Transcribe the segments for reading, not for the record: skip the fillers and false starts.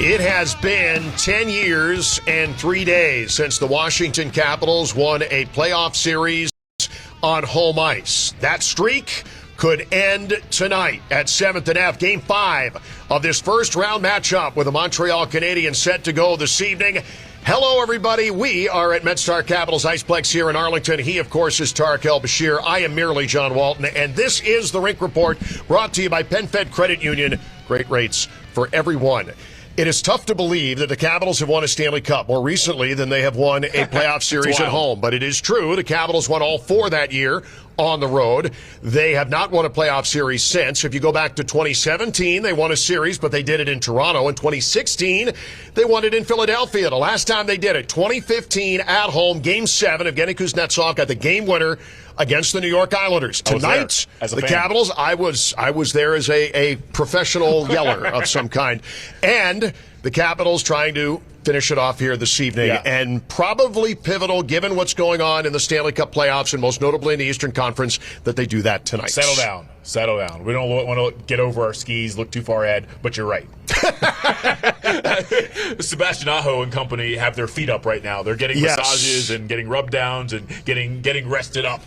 It has been 10 years and 3 days since the Washington Capitals won a playoff series on home ice. That streak could end tonight at 7th and F. Game 5 of this first-round matchup with the Montreal Canadiens set to go this evening. Hello, everybody. We are at MedStar Capitals Iceplex here in Arlington. He, of course, is Tarik EL-Bashir. I am merely John Walton, and this is the Rink Report brought to you by PenFed Credit Union. Great rates for everyone. It is tough to believe that the Capitals have won a Stanley Cup more recently than they have won a playoff series at home. But it is true. The Capitals won all 4 that year on the road. They have not won a playoff series since. If you go back to 2017, they won a series, but they did it in Toronto. In 2016, they won it in Philadelphia. The last time they did it, 2015 at home, Game 7. Evgeny Kuznetsov got the game winner against the New York Islanders. Tonight, the Capitals, I was there as a professional yeller of some kind. And the Capitals trying to finish it off here this evening, and probably pivotal given what's going on in the Stanley Cup playoffs and most notably in the Eastern Conference that they do that tonight. Settle down. We don't want to get over our skis, look too far ahead, but you're right. Sebastian Aho and company have their feet up right now. They're getting massages and getting rub downs and getting rested up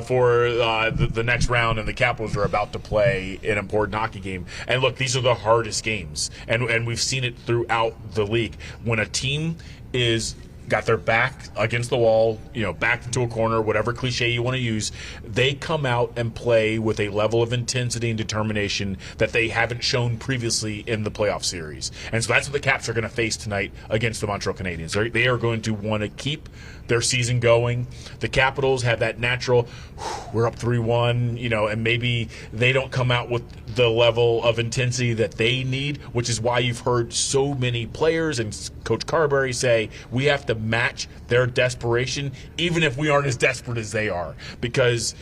for the next round, and the Capitals are about to play an important hockey game. And look, these are the hardest games, and we've seen it throughout the league. When a team is got their back against the wall, backed into a corner, whatever cliche you want to use, they come out and play with a level of intensity and determination that they haven't shown previously in the playoff series. And so that's what the Caps are going to face tonight against the Montreal Canadiens. They are going to want to keep their season going. The Capitals have that natural, we're up 3-1, and maybe they don't come out with the level of intensity that they need, which is why you've heard so many players and Coach Carberry say we have to match their desperation, even if we aren't as desperate as they are, because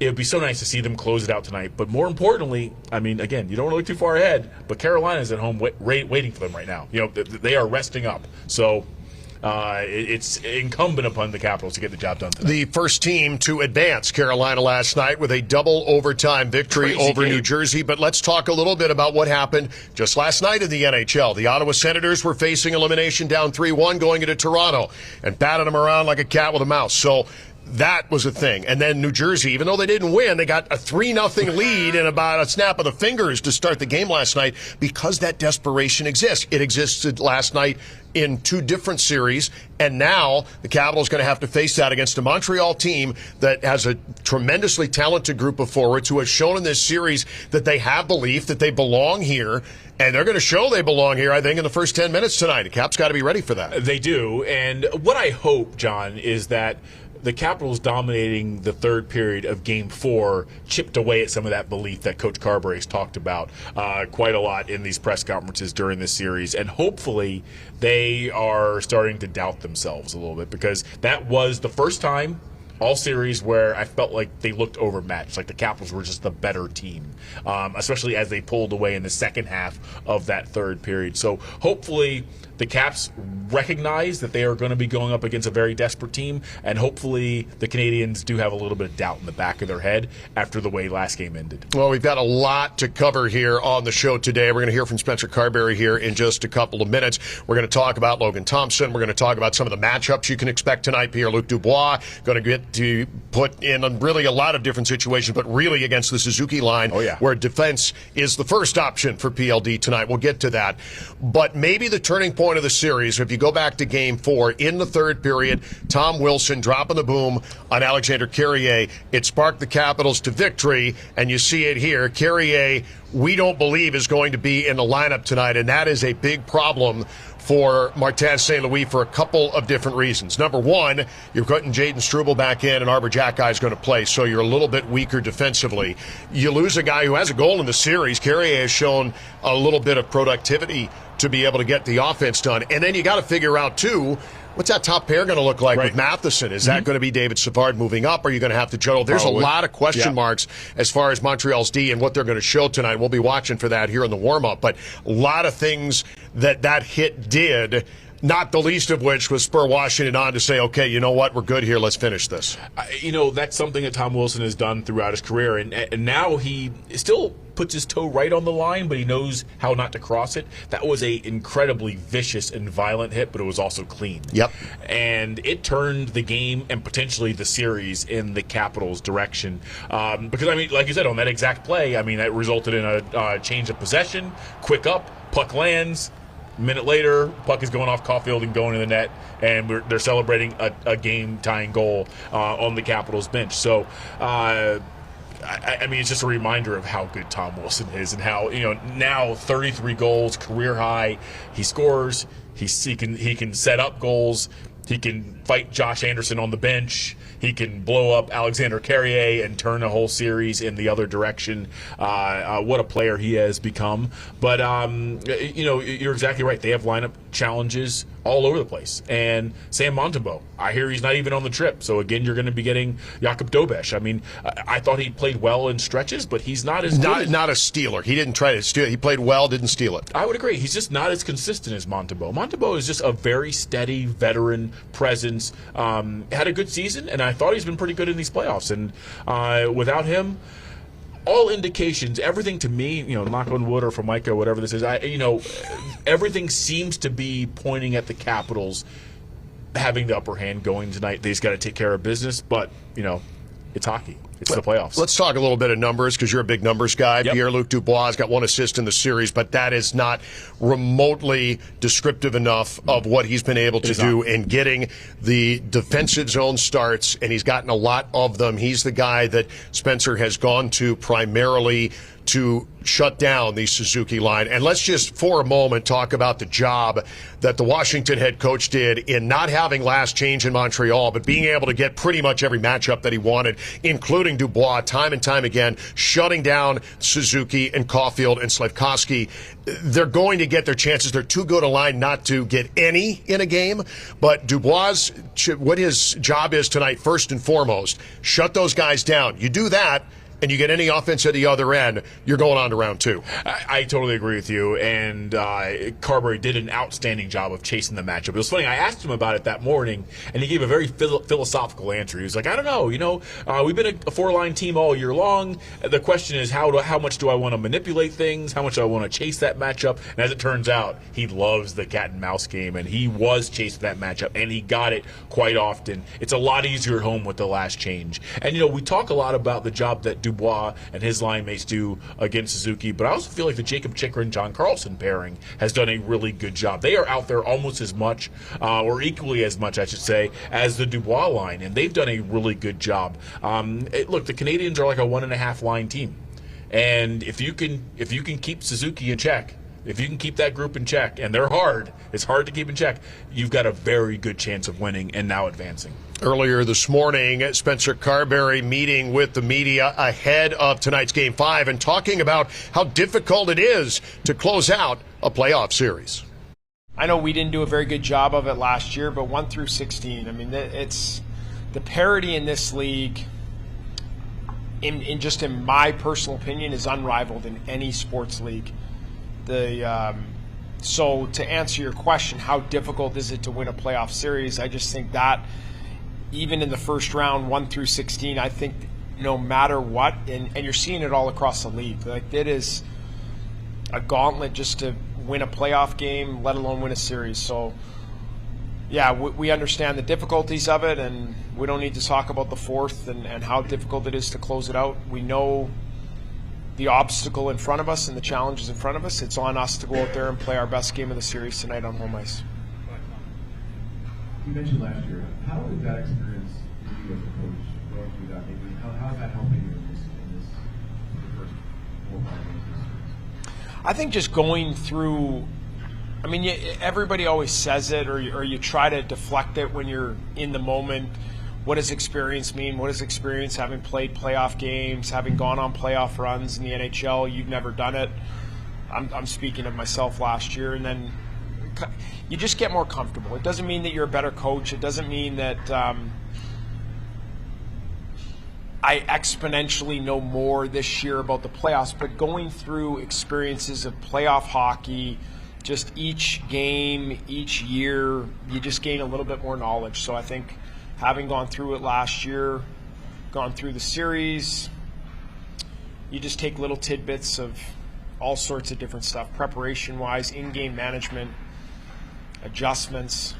it would be so nice to see them close it out tonight. But more importantly, again, you don't want to look too far ahead, but Carolina's at home waiting for them right now. They are resting up. So it's incumbent upon the Capitals to get the job done tonight. The first team to advance, Carolina, last night with a double overtime victory over New Jersey. But let's talk a little bit about what happened just last night in the NHL. The Ottawa Senators were facing elimination down 3-1 going into Toronto and batted them around like a cat with a mouse. So that was a thing. And then New Jersey, even though they didn't win, they got a 3-0 lead in about a snap of the fingers to start the game last night because that desperation exists. It existed last night in 2 different series, and now the Capitals going to have to face that against a Montreal team that has a tremendously talented group of forwards who has shown in this series that they have belief that they belong here, and they're going to show they belong here, I think, in the first 10 minutes tonight. The Caps got to be ready for that. They do, and what I hope, John, is that the Capitals dominating the third period of Game 4 chipped away at some of that belief that Coach Carberry's talked about quite a lot in these press conferences during this series. And hopefully they are starting to doubt themselves a little bit, because that was the first time all series where I felt like they looked overmatched, like the Capitals were just the better team, especially as they pulled away in the second half of that third period. So hopefully the Caps recognize that they are going to be going up against a very desperate team, and hopefully the Canadiens do have a little bit of doubt in the back of their head after the way last game ended. Well, we've got a lot to cover here on the show today. We're going to hear from Spencer Carberry here in just a couple of minutes. We're going to talk about Logan Thompson. We're going to talk about some of the matchups you can expect tonight. Pierre-Luc Dubois going to get to put in really a lot of different situations, but really against the Suzuki line, where defense is the first option for PLD tonight. We'll get to that. But maybe the turning point of the series, if you go back to Game 4, in the third period, Tom Wilson dropping the boom on Alexander Carrier, it sparked the Capitals to victory, and you see it here. Carrier, we don't believe, is going to be in the lineup tonight, and that is a big problem for Martin St. Louis for a couple of different reasons. Number one, you're putting Jaden Struble back in, and Arbor Xhekaj is going to play, so you're a little bit weaker defensively. You lose a guy who has a goal in the series. Carrier has shown a little bit of productivity to be able to get the offense done. And then you got to figure out, too, what's that top pair going to look like with Matheson? Is that going to be David Savard moving up? Or are you going to have to juggle? There's a lot of question marks as far as Montreal's D and what they're going to show tonight. We'll be watching for that here in the warm-up. But a lot of things that hit did Not the least of which was spur Washington on to say, okay, you know what, we're good here, let's finish this. That's something that Tom Wilson has done throughout his career, and now he still puts his toe right on the line, but he knows how not to cross it. That was a incredibly vicious and violent hit, but it was also clean. Yep. And it turned the game and potentially the series in the Capitals' direction. Because, like you said, on that exact play, that resulted in a change of possession, quick up, puck lands. A minute later, puck is going off Caulfield and going in the net, and they're celebrating a game-tying goal on the Capitals bench. So, it's just a reminder of how good Tom Wilson is and how, now 33 goals, career high. He scores. He can set up goals. He can fight Josh Anderson on the bench. He can blow up Alexander Carrier and turn a whole series in the other direction. What a player he has become. But, you're exactly right. They have lineup challenges all over the place. And Sam Montembeault, I hear he's not even on the trip. So, again, you're going to be getting Jakub Dobeš. I thought he played well in stretches, but he's not as good. Not a stealer. He didn't try to steal it. He played well, didn't steal it. I would agree. He's just not as consistent as Montembeault. Montembeault is just a very steady veteran presence. Had a good season, and I thought he's been pretty good in these playoffs. And without him, all indications, everything to me, knock on wood or Formica, whatever this is, everything seems to be pointing at the Capitals having the upper hand going tonight. They just got to take care of business, but, it's hockey. It's the playoffs. Let's talk a little bit of numbers because you're a big numbers guy. Yep. Pierre-Luc Dubois has got 1 assist in the series, but that is not remotely descriptive enough of what he's been able to do in getting the defensive zone starts, and he's gotten a lot of them. He's the guy that Spencer has gone to primarily to shut down the Suzuki line. And let's just for a moment talk about the job that the Washington head coach did in not having last change in Montreal, but being able to get pretty much every matchup that he wanted, including Dubois, time and time again, shutting down Suzuki and Caulfield and Slafkovsky. They're going to get their chances. They're too good a line not to get any in a game. But Dubois, what his job is tonight, first and foremost, shut those guys down. You do that, and you get any offense at the other end, you're going on to round 2. I totally agree with you. And Carberry did an outstanding job of chasing the matchup. It was funny. I asked him about it that morning, and he gave a very philosophical answer. He was like, I don't know. We've been a 4-line team all year long. The question is, how much do I want to manipulate things? How much do I want to chase that matchup? And as it turns out, he loves the cat and mouse game, and he was chasing that matchup, and he got it quite often. It's a lot easier at home with the last change. And, we talk a lot about the job that Dubois and his line mates do against Suzuki, but I also feel like the Jacob Chikrin-John Carlson pairing has done a really good job. They are out there almost as much, or equally as much, I should say, as the Dubois line, and they've done a really good job. Look, the Canadiens are like a 1.5 line team, and if you can keep Suzuki in check, if you can keep that group in check, and they're hard, it's hard to keep in check, you've got a very good chance of winning and now advancing. Earlier this morning, Spencer Carberry meeting with the media ahead of tonight's Game 5 and talking about how difficult it is to close out a playoff series. I know we didn't do a very good job of it last year, but 1 through 16, it's the parity in this league, in my personal opinion, is unrivaled in any sports league. So to answer your question, how difficult is it to win a playoff series? I just think that even in the first round, 1 through 16, I think no matter what, and you're seeing it all across the league, like it is a gauntlet just to win a playoff game, let alone win a series. So yeah, we understand the difficulties of it, and we don't need to talk about the fourth and how difficult it is to close it out. We know the obstacle in front of us and the challenges in front of us. It's on us to go out there and play our best game of the series tonight on home ice. You mentioned last year. How did that experience you as a coach going through that? Maybe how is that helping you in this first 4 or 5 games? I think just going through. Everybody always says it, or you try to deflect it when you're in the moment. What does experience mean? What does experience having played playoff games, having gone on playoff runs in the NHL? You've never done it. I'm speaking of myself last year, and then you just get more comfortable. It doesn't mean that you're a better coach. It doesn't mean that I exponentially know more this year about the playoffs, but going through experiences of playoff hockey just each game, each year, you just gain a little bit more knowledge. So I think having gone through it last year, gone through the series, you just take little tidbits of all sorts of different stuff, preparation-wise, in-game management, adjustments,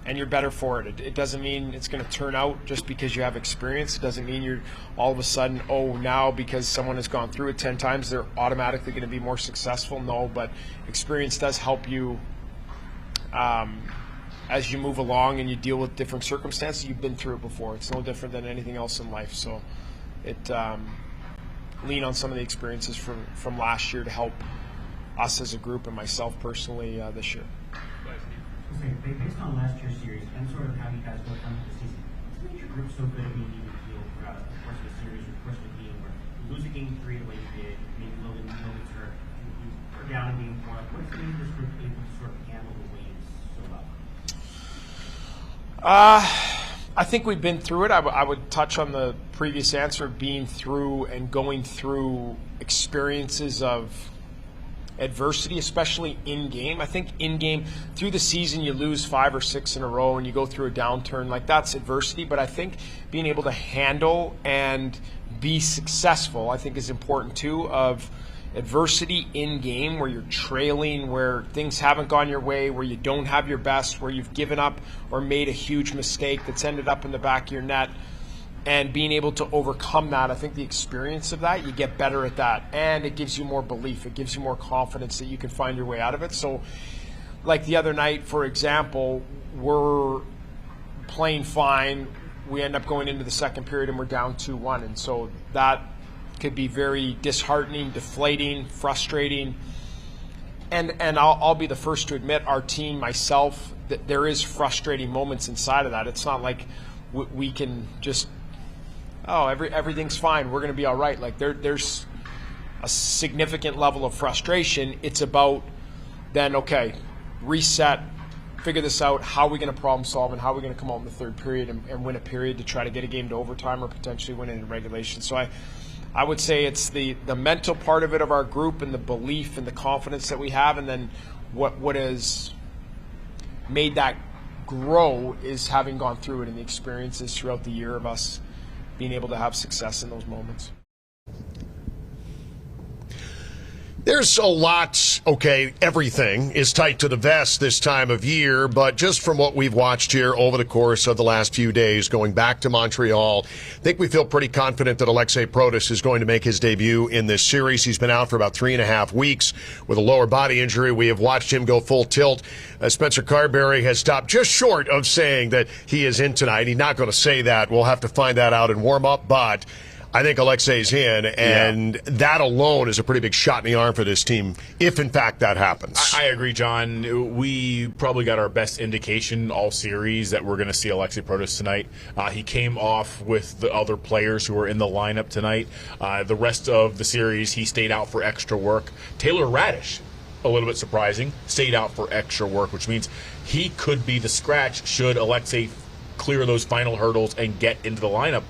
and you're better for it. It doesn't mean it's going to turn out just because you have experience. It doesn't mean you're all of a sudden, now because someone has gone through it 10 times, they're automatically going to be more successful. No, but experience does help you as you move along and you deal with different circumstances. You've been through it before. It's no different than anything else in life. So it lean on some of the experiences from last year to help us as a group and myself personally this year. Based on last year's series and sort of how you guys look on the season, what made your group so good at being even keeled throughout the course of the series or the course of the game, where you lose a game 3 the way you did, maybe Logan's hurt, you are down in game 4. What's made this group able to sort of handle the waves so well? I think we've been through it. I would touch on the previous answer of being through and going through experiences of adversity, especially in game. I think in game, through the season, you lose 5 or 6 in a row and you go through a downturn, like that's adversity. But I think being able to handle and be successful, I think, is important too. Of adversity in game, where you're trailing, where things haven't gone your way, where you don't have your best, where you've given up or made a huge mistake that's ended up in the back of your net. And being able to overcome that, I think the experience of that, you get better at that. And it gives you more belief. It gives you more confidence that you can find your way out of it. So, like the other night, for example, we're playing fine. We end up going into the second period and we're down 2-1. And so that could be very disheartening, deflating, frustrating. And I'll be the first to admit, our team, myself, that there is frustrating moments inside of that. It's not like we can just, everything's fine, we're going to be all right. Like there's a significant level of frustration. It's about then, okay, reset, figure this out. How are we going to problem solve and how are we going to come out in the third period and win a period to try to get a game to overtime or potentially win it in regulation. So I would say it's the mental part of it of our group and the belief and the confidence that we have, and then what has made that grow is having gone through it and the experiences throughout the year of us being able to have success in those moments. There's a lot, everything is tight to the vest this time of year, but just from what we've watched here over the course of the last few days, going back to Montreal, I think we feel pretty confident that Alexei Protas is going to make his debut in this series. He's been out for about 3.5 weeks with a lower body injury. We have watched him go full tilt. Spencer Carberry has stopped just short of saying that he is in tonight. He's not going to say that. We'll have to find that out in warm-up, but I think Alexei's in, and that alone is a pretty big shot in the arm for this team, if in fact that happens. I agree, John. We probably got our best indication all series that we're going to see Alexei Protas tonight. He came off with the other players who were in the lineup tonight. The rest of the series, he stayed out for extra work. Taylor Radish, a little bit surprising, stayed out for extra work, which means he could be the scratch should Alexei clear those final hurdles and get into the lineup.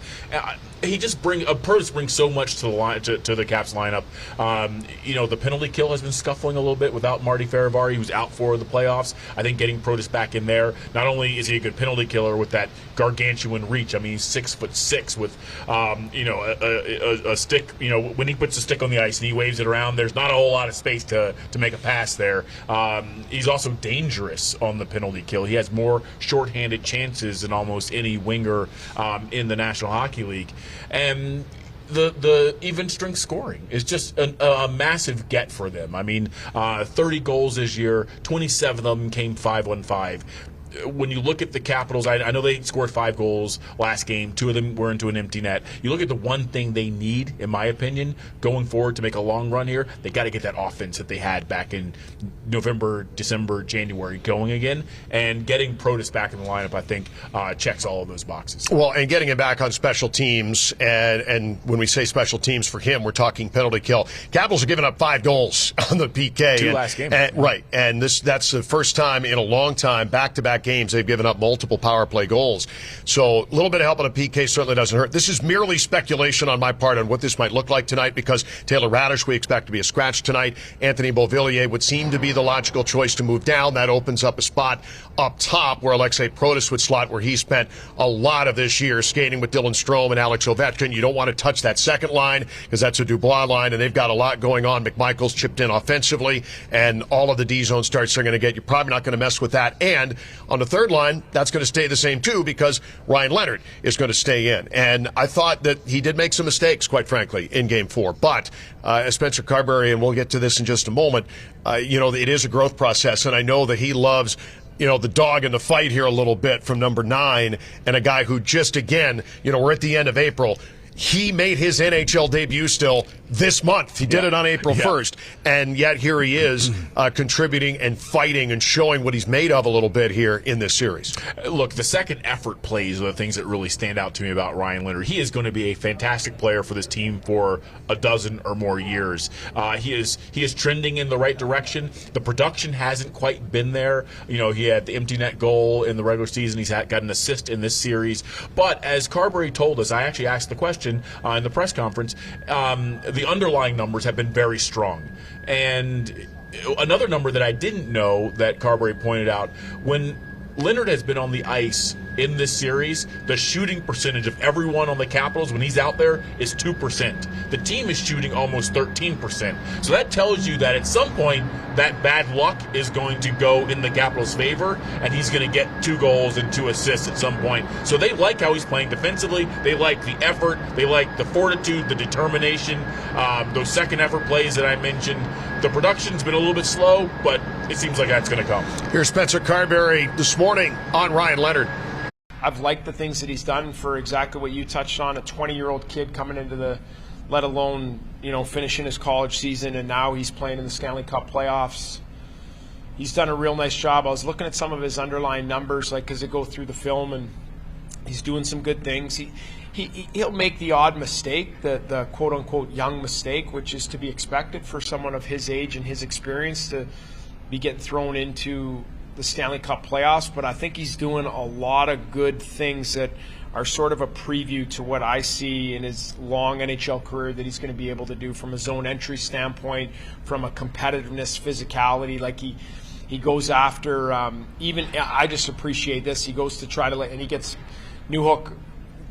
He just Protas brings so much to the Caps lineup. The penalty kill has been scuffling a little bit without Marty Farivari, who's out for the playoffs. I think getting Protas back in there, not only is he a good penalty killer with that gargantuan reach. I mean, he's 6'6" with a stick. When he puts the stick on the ice and he waves it around, there's not a whole lot of space to make a pass there. He's also dangerous on the penalty kill. He has more shorthanded chances than almost any winger in the National Hockey League. And the even strength scoring is just a massive get for them. I mean, 30 goals this year, 27 of them came 5-on-5. When you look at the Capitals, I know they scored 5 goals last game. 2 of them were into an empty net. You look at the one thing they need, in my opinion, going forward to make a long run here, they got to get that offense that they had back in November, December, January going again. And getting Protas back in the lineup, I think, checks all of those boxes. Well, and getting him back on special teams, and when we say special teams for him, we're talking penalty kill. Capitals are giving up 5 goals on the PK. 2 last game. Right, and that's the first time in a long time, back-to-back back-to-back games, they've given up multiple power play goals. So a little bit of help on a PK certainly doesn't hurt. This is merely speculation on my part on what this might look like tonight, because Taylor Radish we expect to be a scratch tonight. Anthony Beauvillier would seem to be the logical choice to move down. That opens up a spot up top where Alexei Protas would slot, where he spent a lot of this year skating with Dylan Strome and Alex Ovechkin. You don't want to touch that second line because that's a Dubois line, and they've got a lot going on. McMichael's chipped in offensively, and all of the D-zone starts they're going to get. You're probably not going to mess with that. And on the third line, that's going to stay the same too, because Ryan Leonard is going to stay in. And I thought that he did make some mistakes, quite frankly, in Game 4. But as Spencer Carberry, and we'll get to this in just a moment, it is a growth process, and I know that he loves the dog in the fight here a little bit from number 9, and a guy who just, again, we're at the end of April. He made his NHL debut still this month. He did it on April 1st, and yet here he is contributing and fighting and showing what he's made of a little bit here in this series. Look, the second effort plays are the things that really stand out to me about Ryan Leonard. He is going to be a fantastic player for this team for a dozen or more years. He is trending in the right direction. The production hasn't quite been there. He had the empty net goal in the regular season. He's got an assist in this series. But as Carberry told us, I actually asked the question in the press conference, the underlying numbers have been very strong. And another number that I didn't know that Carberry pointed out, when Leonard has been on the ice in this series, the shooting percentage of everyone on the Capitals when he's out there is 2%. The team is shooting almost 13%. So that tells you that at some point that bad luck is going to go in the Capitals' favor, and he's going to get 2 goals and 2 assists at some point. So they like how he's playing defensively. They like the effort. They like the fortitude, the determination, those second effort plays that I mentioned. The production's been a little bit slow, but it seems like that's going to come. Here's Spencer Carberry this morning on Ryan Leonard. I've liked the things that he's done for exactly what you touched on, a 20-year-old kid coming into let alone, finishing his college season, and now he's playing in the Stanley Cup Playoffs. He's done a real nice job. I was looking at some of his underlying numbers, because they go through the film, and he's doing some good things. He'll make the odd mistake, the quote-unquote young mistake, which is to be expected for someone of his age and his experience to be getting thrown into the Stanley Cup playoffs, but I think he's doing a lot of good things that are sort of a preview to what I see in his long NHL career that he's going to be able to do from a zone entry standpoint, from a competitiveness, physicality. Like he goes after, I just appreciate this. He goes to try to and he gets Newhook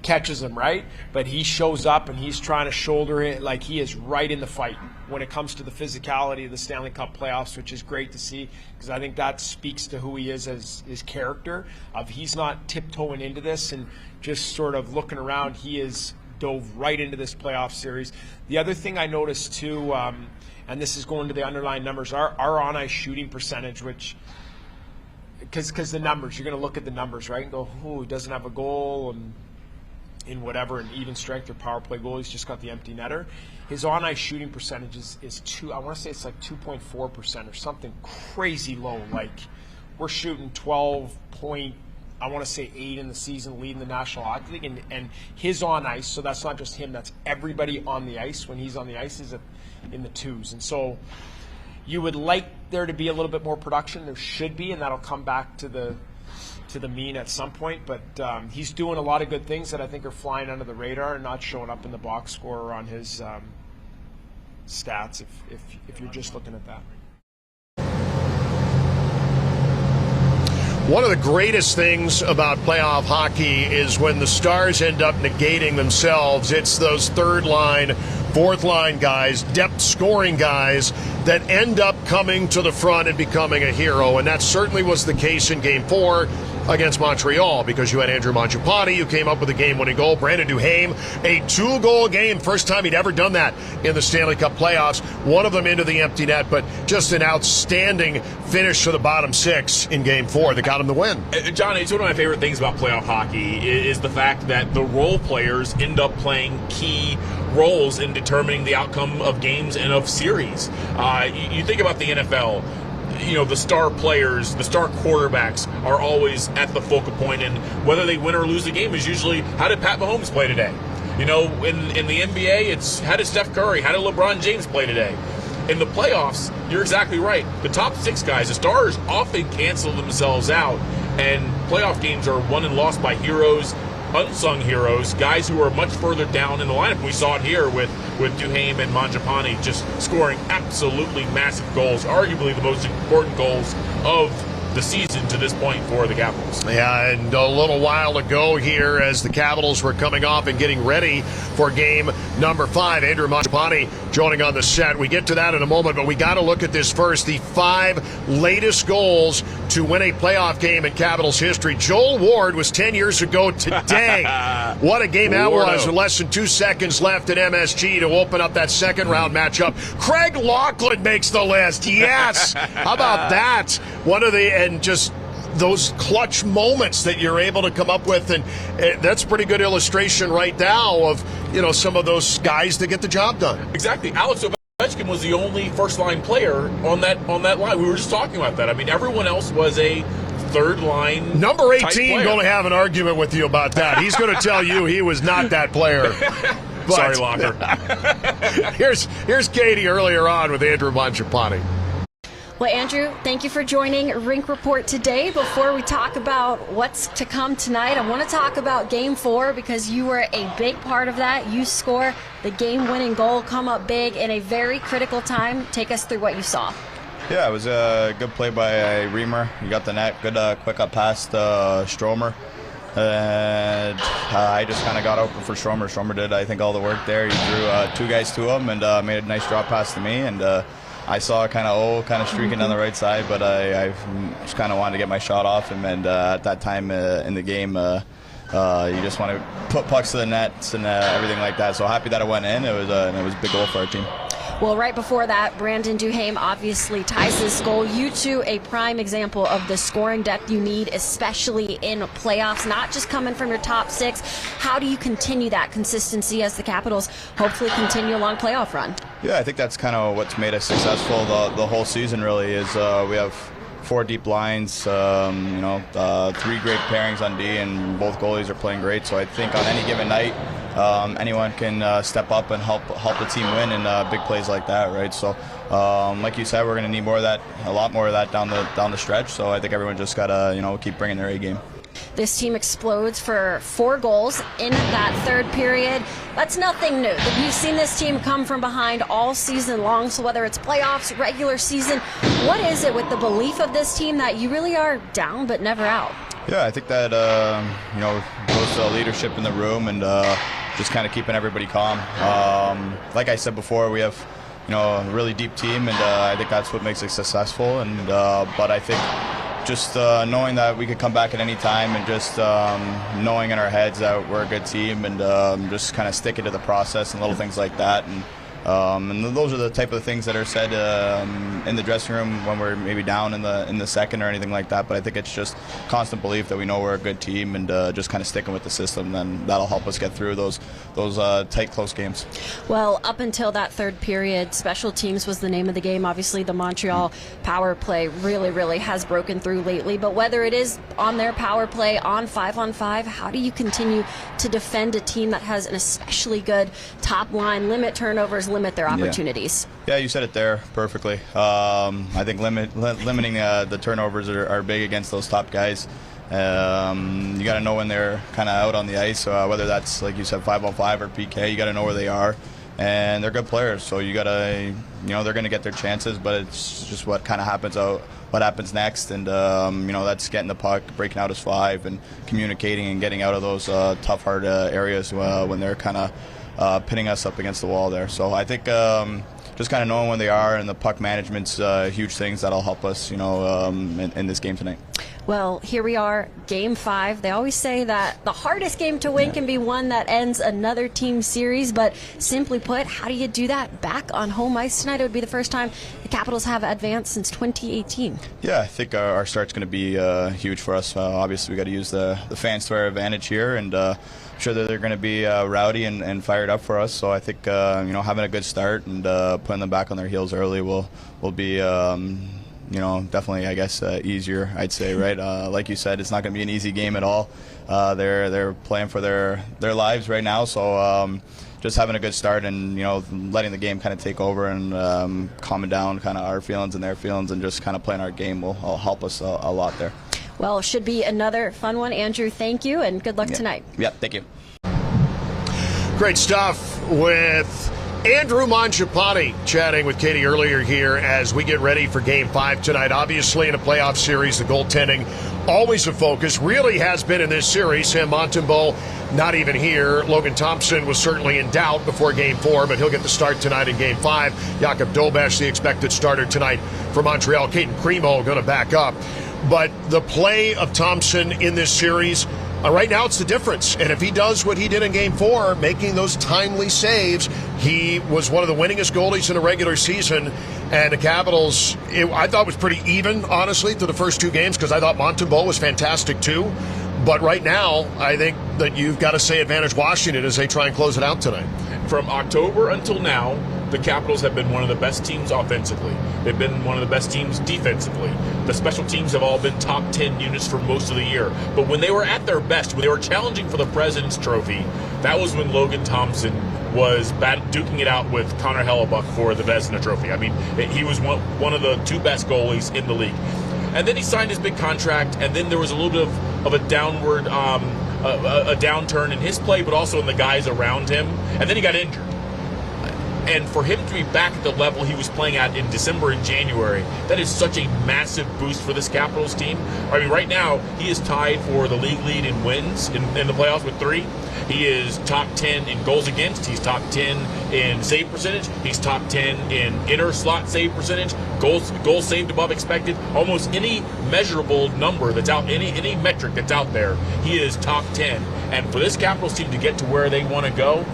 catches him, right? But he shows up and he's trying to shoulder it, like he is right in the fight when it comes to the physicality of the Stanley Cup playoffs, which is great to see, because I think that speaks to who he is as his character. He's not tiptoeing into this and just sort of looking around. He is dove right into this playoff series. The other thing I noticed too, and this is going to the underlying numbers, our on-ice shooting percentage, which, because the numbers, you're going to look at the numbers, right, and go, he doesn't have a goal, and in whatever, an even strength or power play goal, he's just got the empty netter. His on-ice shooting percentage is I want to say it's like 2.4% or something crazy low. Like, we're shooting 12.8 in the season, leading the National Hockey League, and his on-ice, so that's not just him, that's everybody on the ice. When he's on the ice, is in the 2s. And so you would like there to be a little bit more production. There should be, and that'll come back to the mean at some point, but he's doing a lot of good things that I think are flying under the radar and not showing up in the box score or on his stats if you're just looking at that. One of the greatest things about playoff hockey is when the stars end up negating themselves. It's those third line, fourth line guys, depth scoring guys that end up coming to the front and becoming a hero, and that certainly was the case in Game 4 against Montreal, because you had Andrew Mangiapane, who came up with a game-winning goal. Brandon Duhaime, a 2-goal game, first time he'd ever done that in the Stanley Cup playoffs. One of them into the empty net, but just an outstanding finish to the bottom 6 in Game 4 that got him the win. John, it's one of my favorite things about playoff hockey is the fact that the role players end up playing key roles in determining the outcome of games and of series. You think about the NFL. The star players, the star quarterbacks are always at the focal point, and whether they win or lose the game is usually, how did Pat Mahomes play today? In the NBA, it's how did Steph Curry, how did LeBron James play today? In the playoffs, you're exactly right. The top 6 guys, the stars often cancel themselves out. And playoff games are won and lost by heroes, unsung heroes, guys who are much further down in the lineup. We saw it here with Duhaime and Mangiapane just scoring absolutely massive goals, arguably the most important goals of the season to this point for the Capitals. Yeah, and a little while ago here, as the Capitals were coming off and getting ready for game number 5, Andrew Mangiapane joining on the set. We get to that in a moment, but we got to look at this first. The 5 latest goals to win a playoff game in Capitals history. Joel Ward was 10 years ago today. What a game that was with less than 2 seconds left at MSG to open up that second round matchup. Craig Laughlin makes the list. Yes. How about that? One of the, and just those clutch moments that you're able to come up with, and that's a pretty good illustration right now of, some of those guys that get the job done. Exactly. Alex Ovechkin was the only first-line player on that line. We were just talking about that. I mean, everyone else was a third-line. Number 18 going to have an argument with you about that. He's going to tell you he was not that player. But, sorry, Locker. here's Katie earlier on with Andrew Mangiapane. Well, Andrew, thank you for joining Rink Report today. Before we talk about what's to come tonight, I want to talk about Game 4 because you were a big part of that. You score the game-winning goal, come up big in a very critical time. Take us through what you saw. Yeah, it was a good play by Reimer. You got the net, good quick up pass to Stromer. And I just kind of got open for Stromer. Stromer did, I think, all the work there. He drew 2 guys to him and made a nice drop pass to me. And I saw kind of streaking down the right side, but I just kind of wanted to get my shot off. And at that time in the game, you just want to put pucks to the nets and everything like that. So happy that it went in. It was a big goal for our team. Well, right before that, Brandon Duhaime obviously ties this goal. You two, a prime example of the scoring depth you need, especially in playoffs, not just coming from your top 6. How do you continue that consistency as the Capitals hopefully continue a long playoff run? Yeah, I think that's kind of what's made us successful the whole season, really, is we have 4 deep lines, 3 great pairings on D, and both goalies are playing great. So I think on any given night, anyone can step up and help the team win in big plays like that, right? So, like you said, we're going to need more of that, a lot more of that down the stretch. So I think everyone just got to keep bringing their A game. This team explodes for 4 goals in that third period. That's nothing new. We've seen this team come from behind all season long, so whether it's playoffs, regular season, what is it with the belief of this team that you really are down but never out? Yeah, I think that, goes to leadership in the room and just kind of keeping everybody calm. Like I said before, we have a really deep team, and I think that's what makes it successful. And but I think just knowing that we could come back at any time, and just knowing in our heads that we're a good team, and just kind of sticking to the process and little things like that. And those are the type of things that are said in the dressing room when we're maybe down in the second or anything like that. But I think it's just constant belief that we know we're a good team, and just kind of sticking with the system. Then that'll help us get through those tight, close games. Well, up until that third period, special teams was the name of the game. Obviously, the Montreal power play really has broken through lately. But whether it is on their power play, on 5-on-5, how do you continue to defend a team that has an especially good top line, limit turnovers, limit their opportunities? Yeah, you said it there perfectly. I think limiting the turnovers are big against those top guys. You got to know when they're kind of out on the ice, whether that's, like you said, 5-on-5 or PK. You got to know where they are, and they're good players. So you got to, they're going to get their chances, but it's just what kind of happens what happens next, and that's getting the puck, breaking out as 5, and communicating and getting out of those tough, hard areas when they're kind of pinning us up against the wall there. So I think just kind of knowing when they are, and the puck management's huge things that'll help us, in this game tonight. Well, here we are, Game 5. They always say that the hardest game to win can be one that ends another team series, but simply put, how do you do that back on home ice tonight? It would be the first time the Capitals have advanced since 2018. Yeah, I think our start's going to be huge for us. Obviously, we got to use the fans to our advantage here, and I'm sure that they're going to be rowdy and fired up for us. So I think having a good start and putting them back on their heels early will be definitely, I guess, easier, I'd say, right? Like you said, it's not going to be an easy game at all. They're playing for their lives right now, so just having a good start and, letting the game kind of take over and calming down kind of our feelings and their feelings, and just kind of playing our game will help us a lot there. Well, should be another fun one. Andrew, thank you, and good luck tonight. Yep, thank you. Great stuff with Andrew Mangiapane chatting with Katie earlier here as we get ready for Game 5 tonight. Obviously, in a playoff series, the goaltending always a focus. Really has been in this series. Sam Montembeault not even here. Logan Thompson was certainly in doubt before Game 4, but he'll get the start tonight in Game 5. Jakub Dobeš, the expected starter tonight for Montreal. Caden Primo going to back up. But the play of Thompson in this series, right now it's the difference. And if he does what he did in Game 4, making those timely saves, he was one of the winningest goalies in the regular season. And the Capitals, I thought was pretty even, honestly, through the first 2 games, because I thought Montembeault was fantastic too. But right now, I think that you've got to say advantage Washington as they try and close it out tonight. From October until now, the Capitals have been one of the best teams offensively. They've been one of the best teams defensively. The special teams have all been top 10 units for most of the year. But when they were at their best, when they were challenging for the President's Trophy, that was when Logan Thompson was duking it out with Connor Hellebuck for the Vezina Trophy. I mean, he was one of the 2 best goalies in the league. And then he signed his big contract, and then there was a little bit of a downward, a downturn in his play, but also in the guys around him. And then he got injured. And for him to be back at the level he was playing at in December and January, that is such a massive boost for this Capitals team. I mean, right now, he is tied for the league lead in wins in the playoffs with 3. He is top 10 in goals against. He's top 10 in save percentage. He's top 10 in inner slot save percentage. Goals saved above expected. Almost any measurable number that's out, any metric that's out there, he is top 10. And for this Capitals team to get to where they want to go,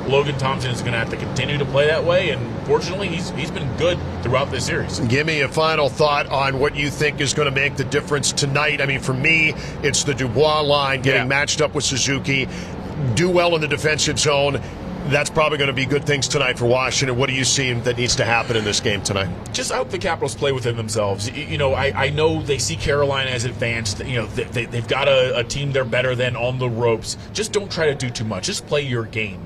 Logan Thompson is going to have to continue to play that way, and fortunately, he's been good throughout this series. Give me a final thought on what you think is going to make the difference tonight. I mean, for me, it's the Dubois line getting matched up with Suzuki. Do well in the defensive zone. That's probably going to be good things tonight for Washington. What do you see that needs to happen in this game tonight? Just I hope the Capitals play within themselves. You know, I know they see Carolina as advanced. You know, they've got a team they're better than on the ropes. Just don't try to do too much. Just play your game.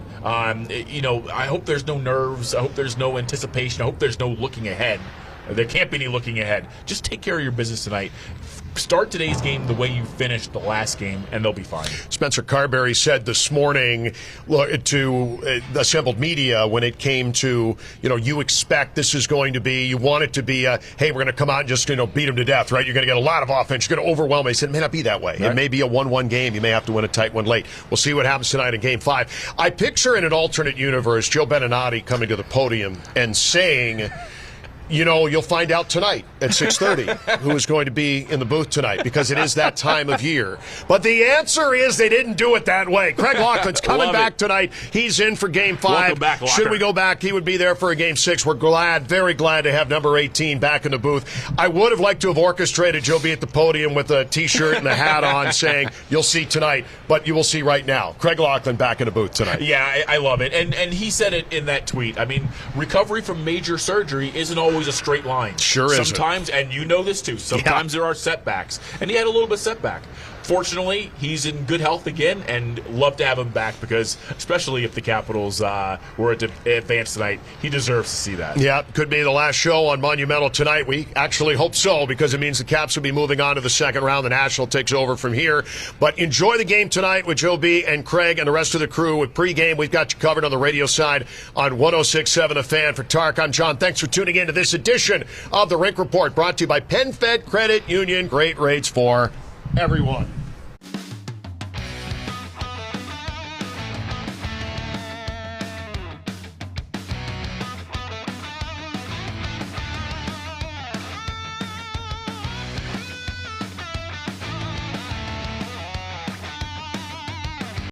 You know, I hope there's no nerves. I hope there's no anticipation. I hope there's no looking ahead. There can't be any looking ahead. Just take care of your business tonight. Start today's game the way you finished the last game, and they'll be fine. Spencer Carberry said this morning to assembled media when it came to, you know, you expect this is going to be, you want it to be, hey, we're going to come out and just, you know, beat them to death, right? You're going to get a lot of offense. You're going to overwhelm them. He said it may not be that way. Right. It may be a 1-1 game. You may have to win a tight one late. We'll see what happens tonight in Game 5. I picture in an alternate universe Joe Beninati coming to the podium and saying, you know, you'll find out tonight at 6:30 who is going to be in the booth tonight, because it is that time of year. But the answer is they didn't do it that way. Craig Laughlin's coming back tonight. He's in for Game 5. Welcome back, Should we go back, he would be there for a Game 6. We're glad, very glad to have number 18 back in the booth. I would have liked to have orchestrated Joe be at the podium with a T-shirt and a hat on saying, you'll see tonight, but you will see right now. Craig Laughlin back in the booth tonight. Yeah, I love it. And he said it in that tweet. I mean, recovery from major surgery isn't always a straight line. Sure is. Sometimes, and you know this too, sometimes there are setbacks. And he had a little bit of setback. Fortunately, he's in good health again, and love to have him back, because especially if the Capitals were to advance tonight, he deserves to see that. Yeah, could be the last show on Monumental tonight. We actually hope so, because it means the Caps will be moving on to the second round. The National takes over from here. But enjoy the game tonight with Joe B. and Craig and the rest of the crew. With pregame, we've got you covered on the radio side on 106.7 The Fan. For Tarik, I'm John. Thanks for tuning in to this edition of the Rink Report, brought to you by PenFed Credit Union. Great rates for everyone.